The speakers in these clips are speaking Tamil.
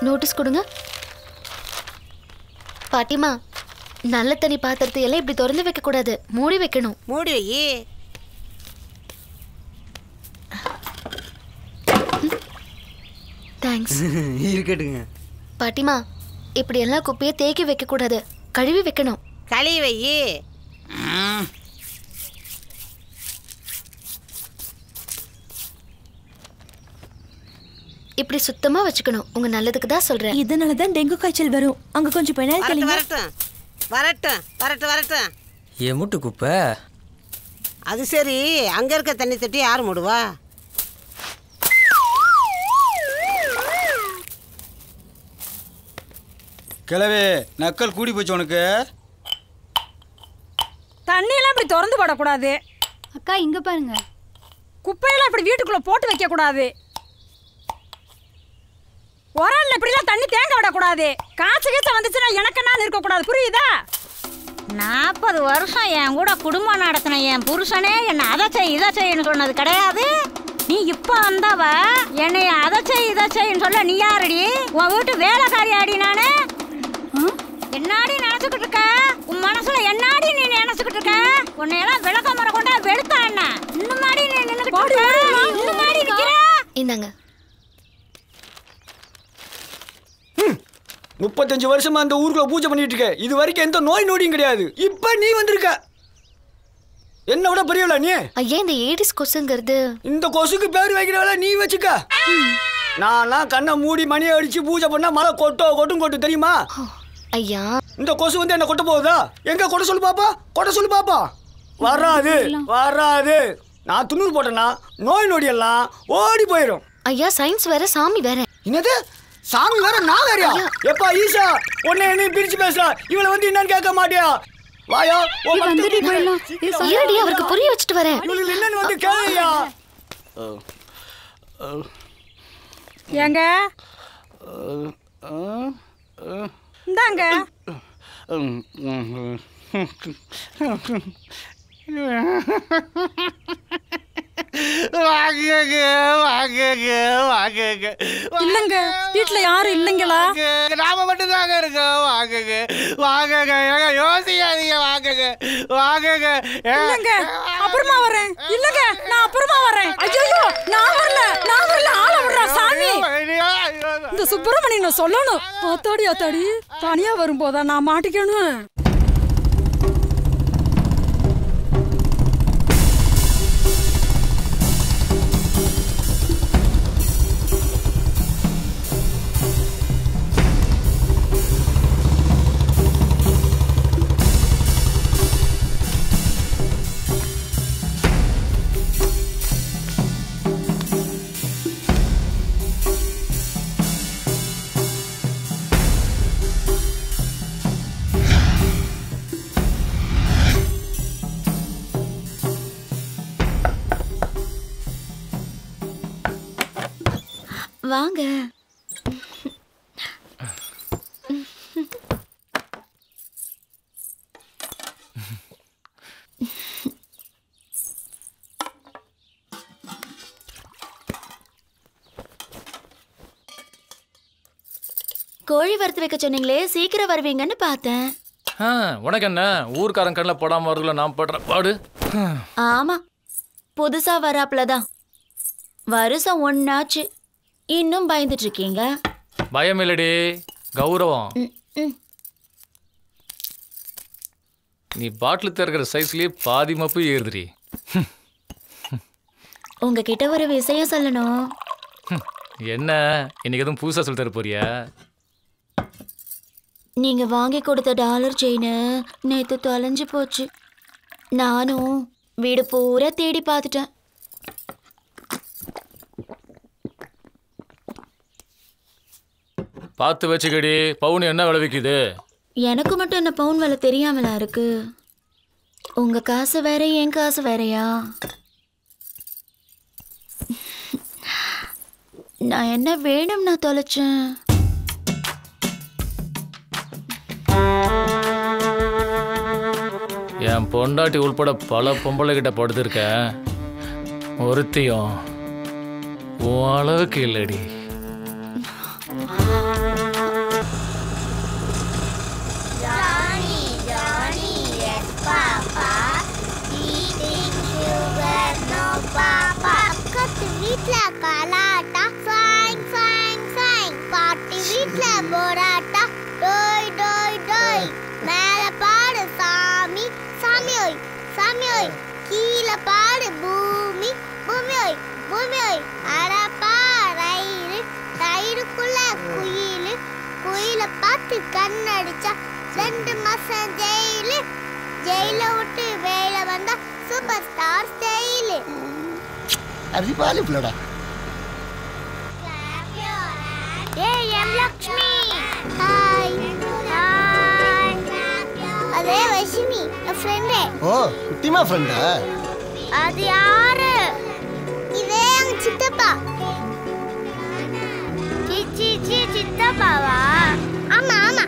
நோட்டீஸ் கொடுங்க. பாட்டிமா, நல்ல தண்ணி பாத்திரத்தை எல்லாம் இப்படி திறந்து வைக்க கூடாது, மூடி வைக்கணும். மூடி வை. தேங்க்ஸ். இருக்கட்டுங்க. பாட்டிமா, இப்படி எல்லாம் குப்பையை தேக்கி வைக்க கூடாது, கழுவி வைக்கணும். கழுவி வை. இப்படி சுத்தமா வச்சுக்கணும், உங்க நல்லதுக்கு தான் சொல்றேன். இதனால தான் டெங்கு காய்ச்சல் வரும். அங்க கொஞ்சம் பெனாயில் தெளிங்க. வரட்டும் வரட்டும் வரட்டும் வரட்டும். முட்டு குப்பை. அது சரி, அங்க இருக்க தண்ணி தட்டி யார் மூடுவா? கிளவே நக்கல் கூடி போச்சு உனக்கு. தண்ணியெல்லாம் இப்படி திறந்து போடக்கூடாது. அக்கா இங்க பாருங்க. குப்பையெல்லாம் இப்படி வீட்டுக்குள்ள போட்டு வைக்க கூடாது. உரல்ல இப்படிலாம் தண்ணி தேங்க விடக்கூடாது. காசு கீசு வந்துச்சுன்னா எனக்கு நான் இருக்கக்கூடாது, புரியுதா? 40 வருஷம் என் கூட குடும்பம் நடத்தின என் புருஷனே என்னை அதை செய் இதை செய்யன்னு சொன்னது கிடையாது. நீ இப்போ வந்தவ என்னைய அதை செய் இதை செய்யன்னு சொல்ல நீ யாரடி? உன் வீட்டு வேலைக்காரி ஆடி நானு. என்னாடி நினைச்சுக்கிட்டு இருக்க? உன் மனசுல என்னாடி நீ நினைச்சுக்கிட்டு இருக்க? உன்னையெல்லாம் விளக்க மரம் கொண்டா வெளுத்தா என்ன? இன்னும் மாடி நீ நின்னுக்கிட்டு இன்னும் மாடி நிக்கிற? இந்தாங்க. 35 வருஷமா அந்த ஊருக்குள்ள பூஜை பண்ணிட்டு இருக்க, இது வரைக்கும் எந்த நோய் நொடியும் கிடையாது. இப்ப நீ வந்திருக்க, என்ன விட பெரியவளா நீ? ஐயா, இந்த ஏடிஸ் கொசுங்கிறது, இந்த கொசுக்கு பேர் வைக்கிறவள நீ வச்சுக்க. நான் கண்ணை மூடி மணியை அடிச்சு பூஜை பண்ணா மழை கொட்டும் கொட்டு தெரியுமா? ஐயா, இந்த கொசு வந்து என்ன கொட்ட போகுதா? எங்க கொட்ட சொல்லு பாப்பா, கொட்ட சொல்லு பாப்பா. வராது வராது. நான் துண்ணூறு போட்டேன்னா நோய் நொடி எல்லாம் ஓடி போயிடும். ஐயா, சயின்ஸ் வேற சாமி வேற. என்னது சாமி வேற நான் வேறையா? எப்பா ஈசா, உன்னை என்ன பிரிச்சு பேசுறா? இவளை வந்து என்னன்னு கேட்க மாட்டியா? வாயா, இருடி, அவருக்கு புரிய வச்சுட்டு வரேன். இவளுக்கு என்னன்னு வந்து கேளையா? ஏங்க இந்தாங்க. இல்லங்க, வீட்டுல யாரும் இல்லைங்களா? நாம மட்டும் தாங்க இருக்கோம். வாங்குங்க வாங்குங்க, யோசிக்காதீங்க. வாங்குங்க வாங்குங்க. இல்லங்க, அப்புறமா வரேன். இல்லங்க, நான் அப்புறமா வரேன். ஐயோ, நான் வரல ஆள விடுறா சாமி. இந்த சுப்பிரமணியன் சொல்லணும். ஆத்தாடி தனியா வரும்போதா நான் மாட்டிக்கணும். வாங்க. கோழி வறுத்து வைக்க சொன்னீங்களே, சீக்கிரம் வருவீங்கன்னு பார்த்தேன். உனக்கு என்ன, ஊர்க்காரன் கண்ணில் போடாம வருதுல நான் படுற பாடு. ஆமா, புதுசா வராப்லதான். வருஷம் ஒன்னாச்சு, இன்னும் பயந்துட்டு இருக்கீங்க. பயம் இல்லடி, கௌரவம். நீ பாட்டில் திறக்கிற சைஸ்லயே பாதி மப்பு ஏறுதுடி. உங்ககிட்ட ஒரு விஷயம் சொல்லணும். என்ன, இன்னைக்கு எதுவும் புதுசா சொல்லி தர போறியா? நீங்க வாங்கி கொடுத்த டாலர் செயின் நேத்து தொலைஞ்சு போச்சு. நானும் வீடு பூரா தேடி பார்த்துட்டேன். பார்த்து வச்சுக்கடி, பவுன் என்ன விலை விற்குது? எனக்கு மட்டும் என்ன பவுன் விலை தெரியாமலா இருக்கு? உங்க காசு வேற, என் காசு வேறையா? நான் என்ன வேணும்னா தொலைச்சேன்? என் பொண்டாட்டி உள்பட பல பொம்பளை கிட்ட படுத்திருக்கேன், ஒருத்தியும் உன் அளவுக்கு இல்லடி. கலாட்டா சாங் சாங் சாங் பாட்டி வீட்ல போராட்டா டோய் டோய் டோய் மேல பாடு சாமி சாமி ஓய் சாமி ஓய் கீழே பாடு பூமி பூமி ஓய் பூமி ஓய் அடப்பா ரயிலு ரயிலுக்குள்ள குயிலு குயில பார்த்து கண்ணடிச்சா 2 மாசம் ஜெயிலு ஜெயில விட்டு வேல வந்தா சூப்பர் ஸ்டார் ஸ்டைலு அறிவாளி பிள்ளடா. ஏய் எம் லக்ஷ்மி ஹாய் ஹாய் அதே வைஷ்ணவி என் ஃப்ரெண்டே. ஓ குட்டிமா ஃப்ரெண்டா? அது யாரு? இதே எங்க சித்தப்பா. சித்தப்பாவா? ஆமா ஆமா.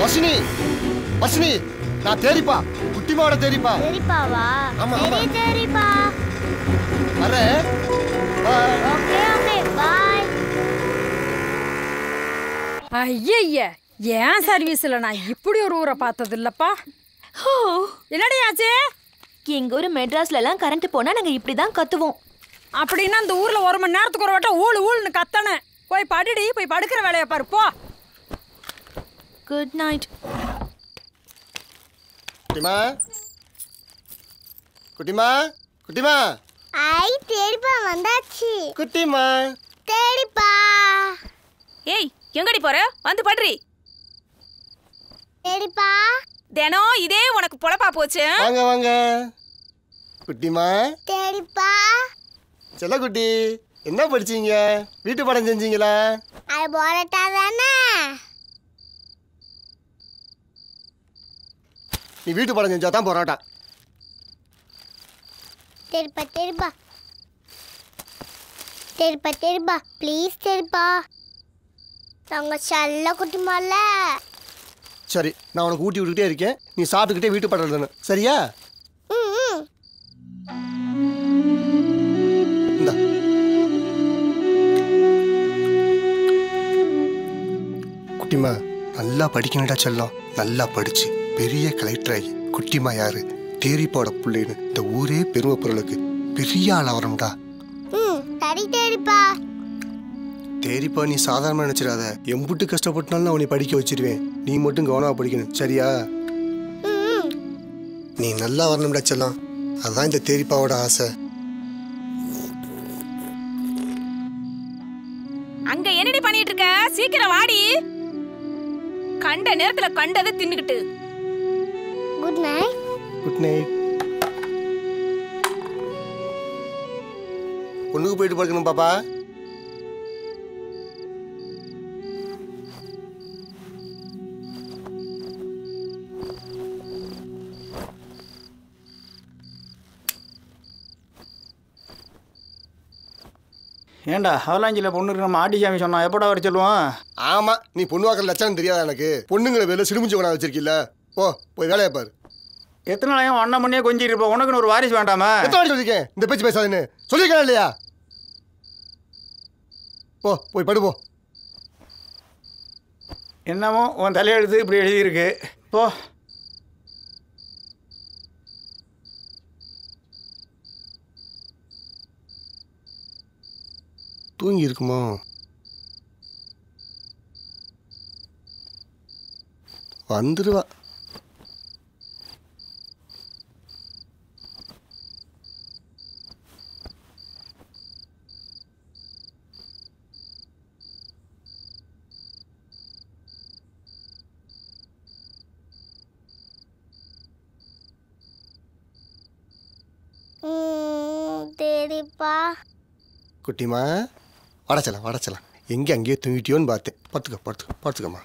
வசினி வசினி நான் தேரிப்பா குட்டிமாவோட தேரிப்பா. தேரிப்பாவா? ஆமா ஆமா தேரிப்பா. அரே பாய். Okay okay bye. ஐயய்ய ஏன் சர்வீஸ்ல நான் இப்படி ஒரு ஊரை பார்த்தது இல்லப்பா. என்னடி ஆச்சு? எங்க ஊர் மெட்ராஸ்ல எல்லாம் கரண்ட் போனா நாங்க இப்படிதான் கத்துவோம். அப்படின்னா அந்த ஊர்ல 1 மணி நேரத்துக்கு ஒரு வட்டம் ஊழு ஊழுன்னு கத்தன. போய் படுடி, போய் படுக்கிற வேலையை பாரு போ. Good night. குட்டிமா குட்டிமா குட்டிமா. ஐ தேடிப்பா வந்தாச்சு. குட்டிமா தேடிப்பா. ஏய் எங்கடி போற? வந்து படுறி. தேடிப்பா. தினம் இதே உனக்கு பொழப்பா போச்சு. வாங்க வாங்க குட்டிமா. தேடிப்பா. செல்ல குட்டி என்ன படிச்சீங்க? வீட்டு பாடம் செஞ்சீங்களா? அது போராட்டா தானே. நீ வீட்டு பாடம் செஞ்சா தான் போராட்டா. தேடிப்பா தேடிப்பா தேடிப்பா தேடிப்பா ப்ளீஸ் தேடிப்பா. நாங்க செல்ல குட்டிமால. சரி நான் உனக்கு ஊட்டி விட்டுக்கிட்டே இருக்கேன். நீ சாப்பிட்டுக்கிட்டே வீட்டு பாடம் எழுதணும் சரியா? இந்தா குட்டிமா நல்லா படிக்கணும்டா செல்லம். நல்லா படிச்சு பெரிய கலெக்டர் ஆகி குட்டிமா யாரு தேரிப்பாவோட பிள்ளைன்னு இந்த ஊரே பெருமை பொருளுக்கு பெரிய ஆள் வரணும்டா. சரி தேடிப்பா. தேரிப்பா நீ சாதாரணமாக நினைச்சிடாத. எம்புட்டு கஷ்டப்பட்டாலும் நான் உன்னை படிக்க வச்சிருவேன். நீ மட்டும் கவனமாக படிக்கணும் சரியா? நீ நல்லா வரணும்டா செல்லம். அதுதான் இந்த தேரிப்பாவோட ஆசை. அங்க என்னடி பண்ணிட்டு இருக்க? சீக்கிரம் வாடி. கண்ட நேரத்துல கண்டதை தின்னுக்கிட்டு. Good night. Good night. பொண்ணுக்கு போயிட்டு படுக்கணும் பாப்பா. ஏண்டா அவலாஞ்சியில் பொண்ணு இருக்கு நம்ம ஆட்டிசாமி சொன்னா எப்படா வர சொல்லுவோம்? ஆமா நீ பொண்ணு வாக்குற லட்சணம் தெரியாதா எனக்கு? பொண்ணுங்கிற பேர்ல சிடுமுச்சு கொண்டா வச்சிருக்கீல்ல. போ போய் வேலையை பாரு. எத்தனை நாளையும் அண்ணன் பண்ணியே கொஞ்சம் இருப்போம். உனக்குன்னு ஒரு வாரிசு வேண்டாமா? எத்தனை வாட்டி சொல்லியிருக்கேன் இந்த பேச்சு பேசாதுன்னு? சொல்லியிருக்கேன் இல்லையா? போ போய் படு போ. என்னமோ உன் தலையெழுத்து இப்படி எழுதியிருக்கு. போ. தூங்கி இருக்குமோ? வந்துடுவா. தேடிப்பா. குட்டிமா வடச்சலாம் வடச்சலாம். எங்கே அங்கேயே தூங்கிட்டியோன்னு பார்த்தேன். படுத்துக்க படுத்துக்க படுத்துக்கம்மா.